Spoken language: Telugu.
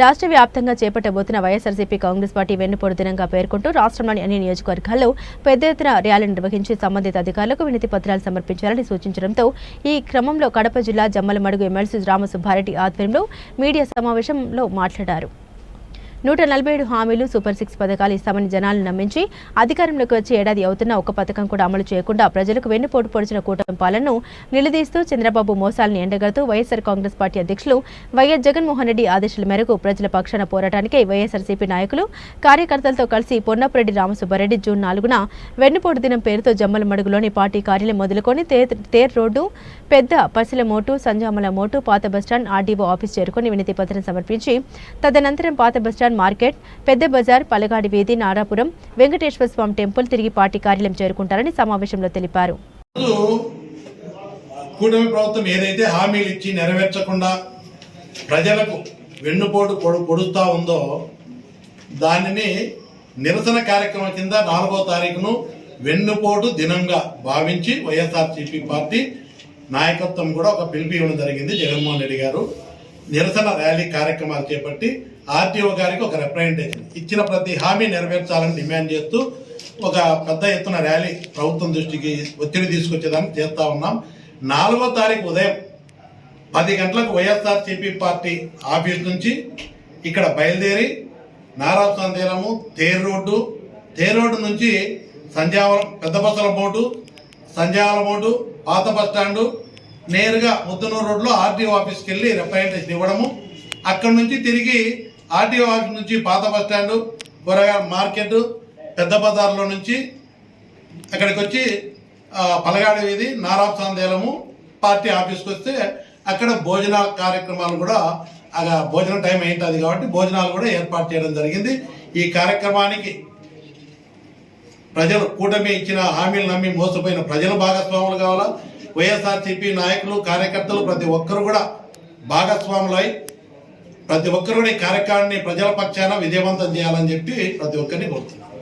రాష్ట్ర వ్యాప్తంగా చేపట్టబోతున్న వైఎస్ఆర్సీపీ కాంగ్రెస్ పార్టీ వెన్నుపోటు దినంగా పేర్కొంటూ రాష్ట్రంలోని అన్ని నియోజకవర్గాల్లో పెద్ద ఎత్తున ర్యాలీలు నిర్వహించి సంబంధిత అధికారులకు వినతి పత్రాలు సమర్పించాలని సూచించడంతో ఈ క్రమంలో కడప జిల్లా జమ్మలమడుగు ఎమ్మెల్సీ రామసుబ్బారెడ్డి ఆధ్వర్యంలో మీడియా సమావేశంలో మాట్లాడారు. 147 హామీలు సూపర్ 6 పథకాలు ఇస్తామని జనాలను నమ్మించి అధికారంలోకి వచ్చి ఏడాది అవుతున్నా ఒక్క పథకం కూడా అమలు చేయకుండా ప్రజలకు వెన్నుపోటు పొడిచిన కూటమి పాలనను నిలదీస్తూ చంద్రబాబు మోసాలను ఎండగడుతూ వైఎస్ఆర్ కాంగ్రెస్ పార్టీ అధ్యక్షులు వైఎస్ జగన్మోహన్ రెడ్డి ఆదేశాల మేరకు ప్రజల పక్షాన పోరాటానికి వైఎస్ఆర్సీపీ నాయకులు కార్యకర్తలతో కలిసి పొన్నపురెడ్డి రామసుబ్బారెడ్డి జూన్ 4న వెన్నుపోటు దినం పేరుతో జమ్మలమడుగులోని పార్టీ కార్యాలయం మొదలుకొని తేర్ రోడ్డు, పెద్ద పసిల మోటు, సంజామల మోటు, పాత బస్టాండ్, ఆర్డీఓ ఆఫీస్ చేరుకుని వినతి పత్రం సమర్పించి తదనంతరం పాత బస్టాండ్, మార్కెట్, పెద్ద బజార్, పలగాడి వీధి, నారాపురం, వెంకటేశ్వర స్వామి టెంపుల్ తిరిగి పార్టీ కార్యాలయం చేరుకుంటారని సమావేశంలో తెలిపారు. కూటమి ప్రభుత్వం ఏదైతే హామీలు ఇచ్చి నెరవేర్చకుండా ప్రజలకు వెన్నుపోటు పొడుస్తా ఉందో దానిని నిరసన కార్యక్రమం కింద 4వ తారీఖును వెన్నుపోటు దినంగా భావించి వైఎస్ఆర్సీపీ పార్టీ నాయకత్వం కూడా ఒక పిలుపు ఇవ్వడం జరిగింది. జగన్మోహన్ రెడ్డి గారు నిరసన ర్యాలీ కార్యక్రమాలు చేపట్టి ఆర్టీఓ గారికి ఒక రిప్రజెంటేషన్ ఇచ్చిన ప్రతి హామీ నెరవేర్చాలని డిమాండ్ చేస్తూ ఒక పెద్ద ఎత్తున ర్యాలీ ప్రభుత్వం దృష్టికి ఒత్తిడి తీసుకొచ్చేదానికి చేస్తా ఉన్నాం. 4వ తారీఖు ఉదయం 10 గంటలకు వైఎస్ఆర్సీపీ పార్టీ ఆఫీస్ నుంచి ఇక్కడ బయలుదేరి నారాపురం, తేర్ రోడ్డు నుంచి సంజావరం, పెద్ద బస్సుల మోటు, సంజావల మోటు, పాత బస్టాండు, నేరుగా ముద్దనూరు రోడ్లో ఆర్టీఓ ఆఫీస్కి వెళ్ళి రిప్రజెంటేషన్ ఇవ్వడము. అక్కడి నుంచి తిరిగి ఆర్టీఓ ఆఫీస్ నుంచి పాత బస్టాండు, కూరగాయల మార్కెట్, పెద్ద బజార్లో నుంచి అక్కడికి వచ్చి పలగాడి వీధి, నారాపురం పార్టీ ఆఫీస్కి వస్తే అక్కడ భోజనాల కార్యక్రమాలు కూడా భోజనం టైం అయింటుంది కాబట్టి భోజనాలు కూడా ఏర్పాటు చేయడం జరిగింది. ఈ కార్యక్రమానికి ప్రజలు కూటమి ఇచ్చిన హామీలు నమ్మి మోసపోయిన ప్రజలు భాగస్వాములు కావాలా. వైఎస్ఆర్సీపీ నాయకులు, కార్యకర్తలు ప్రతి ఒక్కరు కూడా భాగస్వాములై ప్రతి ఒక్కరు కూడా ఈ కార్యక్రమాన్ని ప్రజల పక్షాన విజయవంతం చేయాలని చెప్పి ప్రతి ఒక్కరిని కోరుతున్నారు.